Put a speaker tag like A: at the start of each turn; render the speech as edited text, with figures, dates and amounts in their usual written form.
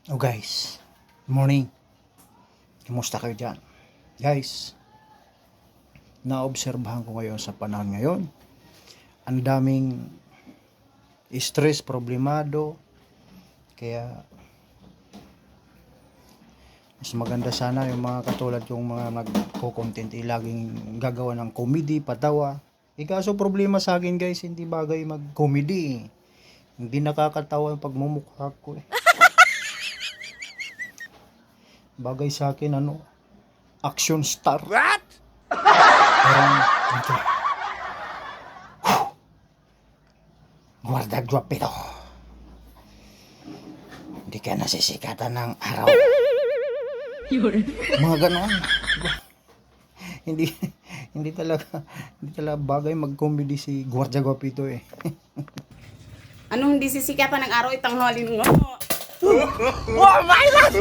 A: Oh guys, morning. Kumusta kayo dyan? Guys, naobserbahan ko ngayon sa panahon ngayon. Ang daming stress, problemado. Kaya mas maganda sana yung mga katulad yung mga nagko-content laging gagawa ng comedy, patawa. Kaso problema sa akin guys, hindi bagay mag-comedy. Hindi nakakatawa yung pagmumukha ko eh. Bagay sa akin action star. What? Parang ito. Guarda guapito. Hindi ka nasisikatan ng araw. Mga ganon. hindi hindi talaga bagay mag-comedy si Guarda Guapito eh.
B: Anong hindi sisikatan ng araw itang halin nga?
A: Oh my God!